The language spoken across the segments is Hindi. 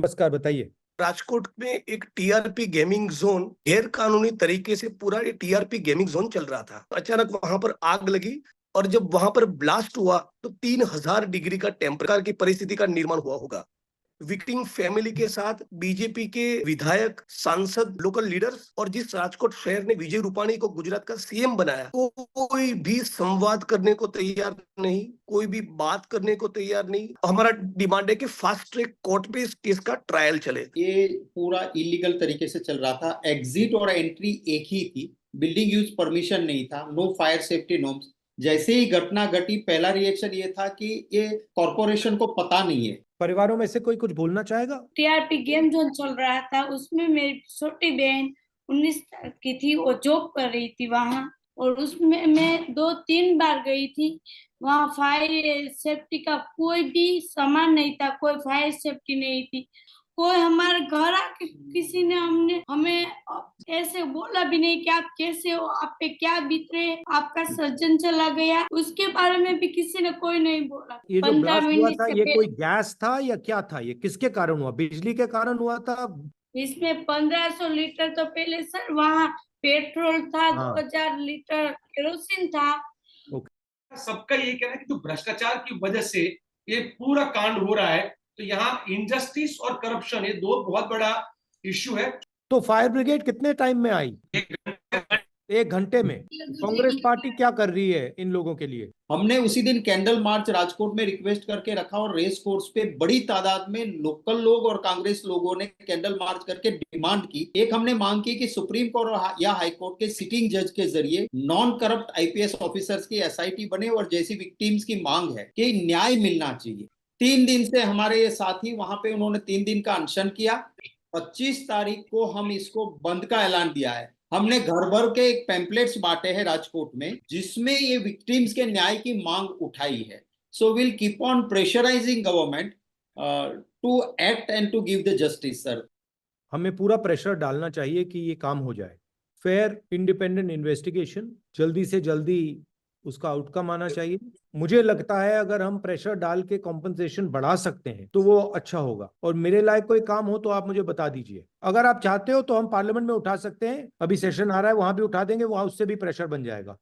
नमस्कार, बताइए। राजकोट में एक टीआरपी गेमिंग जोन गैर कानूनी तरीके से पूरा ये टीआरपी गेमिंग जोन चल रहा था। अचानक वहां पर आग लगी और जब वहां पर ब्लास्ट हुआ तो 3000 डिग्री का टेम्परेचर की परिस्थिति का निर्माण हुआ होगा। विक्टिम फैमिली के साथ बीजेपी के विधायक, सांसद, लोकल लीडर्स और जिस राजकोट शहर ने विजय रूपाणी को गुजरात का सीएम बनाया, कोई भी संवाद करने को तैयार नहीं, कोई भी बात करने को तैयार नहीं। हमारा डिमांड है कि फास्ट ट्रैक कोर्ट पे इस केस का ट्रायल चले। ये पूरा इलीगल तरीके से चल रहा था। एग्जिट और एंट्री एक ही थी, बिल्डिंग यूज परमिशन नहीं था, नो फायर सेफ्टी नॉर्म्स। जैसे ही घटना घटी, पहला रिएक्शन ये था कि ये कॉर्पोरेशन को पता नहीं है। परिवारों में से कोई कुछ बोलना चाहेगा? टीआरपी गेम जोन चल रहा था, उसमें मेरी छोटी बहन 19 की थी, वो जॉब कर रही थी वहाँ, और उसमें मैं 2-3 बार गई थी। वहाँ फायर सेफ्टी का कोई भी सामान नहीं था, कोई फायर सेफ्टी नहीं थी। कोई हमारे घर आके किसी ने हमें ऐसे बोला भी नहीं कि आप कैसे हो, आप पे क्या बीत रहे, आपका सर्जन चला गया, उसके बारे में भी किसी ने कोई नहीं बोला। ये जो 15 ब्लास्ट हुआ मिनट था, से ये कोई गैस था या क्या था? ये किसके कारण हुआ? बिजली के कारण हुआ था? इसमें 1500 लीटर तो पहले सर वहाँ पेट्रोल था, हाँ। 2000 लीटर केरोसिन था। सबका ये कहना है कि जो भ्रष्टाचार की वजह से ये पूरा कांड हो रहा है, तो यहाँ इनजस्टिस और करप्शन, ये दो बहुत बड़ा इश्यू है। तो फायर ब्रिगेड कितने टाइम में आई? 1 घंटे में। कांग्रेस पार्टी क्या कर रही है इन लोगों के लिए? हमने उसी दिन कैंडल मार्च राजकोट में रिक्वेस्ट करके रखा और रेस कोर्स पे बड़ी तादाद में लोकल लोग और कांग्रेस लोगों ने कैंडल मार्च करके डिमांड की। एक हमने मांग की कि सुप्रीम कोर्ट या हाई कोर्ट के सिटिंग जज के जरिए नॉन करप्ट आईपीएस ऑफिसर्स की एसआईटी बने, और जैसी विक्टिम्स की मांग है कि न्याय मिलना चाहिए। 3 दिन से हमारे ये साथी वहां पे, उन्होंने 3 दिन का अनशन किया। 25 तारीख को हम इसको बंद का ऐलान दिया है। हमने घर भर के एक पैम्पलेट्स बांटे हैं राजकोट में, जिसमें ये विक्टिम्स के न्याय की मांग उठाई है। So will keep on pressurising government to act and to give the justice. Sir, हमें पूरा प्रेशर डालना चाहिए कि ये काम हो जाए। फेयर इंडिपेंडेंट इन्वेस्टिगेशन, जल्दी से जल्दी उसका आउटकम आना चाहिए। मुझे लगता है अगर हम प्रेशर डाल के कॉम्पनसेशन बढ़ा सकते हैं तो वो अच्छा होगा। और मेरे लायक कोई काम हो तो आप मुझे बता दीजिए। अगर आप चाहते हो तो हम पार्लियामेंट में उठा सकते हैं, अभी सेशन आ रहा है, वहां भी उठा देंगे, वहां उससे भी प्रेशर बन जाएगा।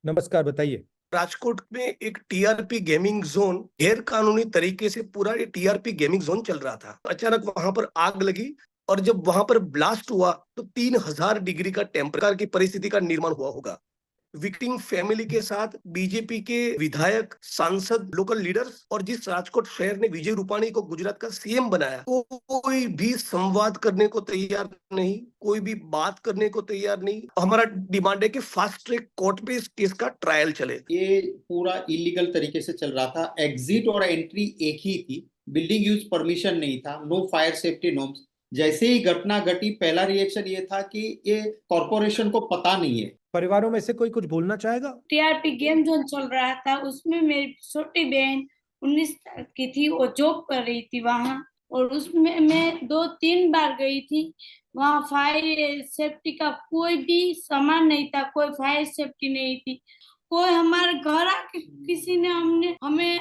नमस्कार, बताइए। राजकोट में एक टीआरपी गेमिंग जोन गैर कानूनी तरीके से पूरा ये टीआरपी गेमिंग जोन चल रहा था। अचानक वहां पर आग लगी और जब वहां पर ब्लास्ट हुआ तो 3000 डिग्री का टेम्परेचर की परिस्थिति का निर्माण हुआ होगा। विक्टिम फैमिली के साथ बीजेपी के विधायक, सांसद, लोकल लीडर्स और जिस राजकोट शहर ने विजय रूपाणी को गुजरात का सीएम बनाया, कोई भी संवाद करने को तैयार नहीं, कोई भी बात करने को तैयार नहीं। हमारा डिमांड है कि फास्ट ट्रैक कोर्ट पे इस केस का ट्रायल चले। ये पूरा इलीगल तरीके से चल रहा था। एग्जिट और एंट्री एक ही थी, बिल्डिंग यूज परमिशन नहीं था, नो फायर सेफ्टी नॉर्म्स। जैसे ही घटना घटी, पहला रिएक्शन ये था कि ये कॉर्पोरेशन को पता नहीं है। परिवारों में से कोई कुछ बोलना चाहेगा? टीआरपी गेम जोन चल रहा था, उसमें मेरी छोटी बहन 19 की थी, वो जॉब कर रही थी वहाँ, और उसमें मैं 2-3 बार गई थी। वहाँ फायर सेफ्टी का कोई भी सामान नहीं था, कोई फायर सेफ्टी नहीं थी। कोई हमारे घर आके किसी ने हमें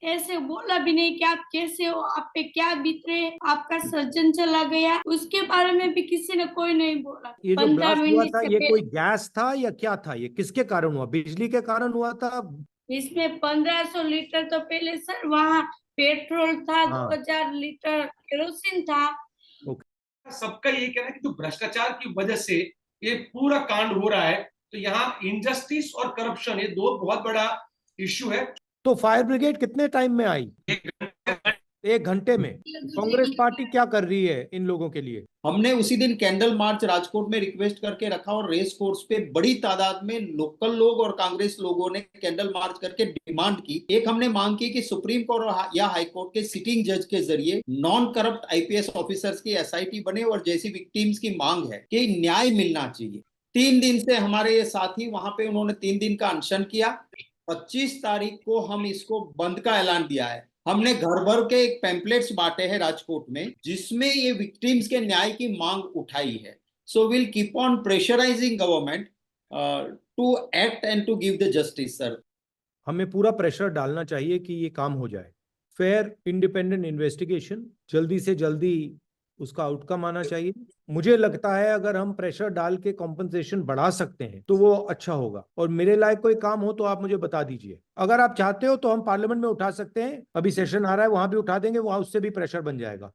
ऐसे बोला भी नहीं कि आप कैसे हो, आप पे क्या बीत रहे, आपका सर्जन चला गया, उसके बारे में भी किसी ने कोई नहीं बोला। ये जो 15 ब्लास्ट हुआ मिनट था, से ये कोई गैस था या क्या था? ये किसके कारण हुआ? बिजली के कारण हुआ था? इसमें 1500 लीटर तो पहले सर वहाँ पेट्रोल था, हाँ। 2000 लीटर केरोसिन था। सबका ये कहना है कि जो भ्रष्टाचार की वजह से ये पूरा कांड हो रहा है, तो यहाँ इनजस्टिस और करप्शन, ये दो बहुत बड़ा इश्यू है। तो फायर ब्रिगेड कितने टाइम में आई? 1 घंटे में। कांग्रेस पार्टी क्या कर रही है इन लोगों के लिए? हमने उसी दिन कैंडल मार्च राजकोट में रिक्वेस्ट करके रखा और रेस कोर्स पे बड़ी तादाद में लोकल लोग और कांग्रेस लोगों ने कैंडल मार्च करके डिमांड की। एक हमने मांग की कि सुप्रीम कोर्ट या हाई कोर्ट के सिटिंग जज के जरिए नॉन करप्ट आईपीएस ऑफिसर्स की एसआईटी बने, और जैसी विक्टिम्स की मांग है कि न्याय मिलना चाहिए। 3 दिन से हमारे ये साथी वहां पे, उन्होंने 3 दिन का अनशन किया। 25 तारीख को हम इसको बंद का ऐलान दिया है। हमने घर भर के एक पैम्पलेट्स बांटे हैं राजकोट में, जिसमें ये विक्टिम्स के न्याय की मांग उठाई है। So will keep on pressurising government to act and to give the justice. Sir, हमें पूरा प्रेशर डालना चाहिए कि ये काम हो जाए। फेयर इंडिपेंडेंट इन्वेस्टिगेशन जल्दी से जल्दी उसका आउटकम आना चाहिए। मुझे लगता है अगर हम प्रेशर डाल के कॉम्पनसेशन बढ़ा सकते हैं तो वो अच्छा होगा। और मेरे लायक कोई काम हो तो आप मुझे बता दीजिए। अगर आप चाहते हो तो हम पार्लियामेंट में उठा सकते हैं, अभी सेशन आ रहा है वहां भी उठा देंगे, वहां उससे भी प्रेशर बन जाएगा।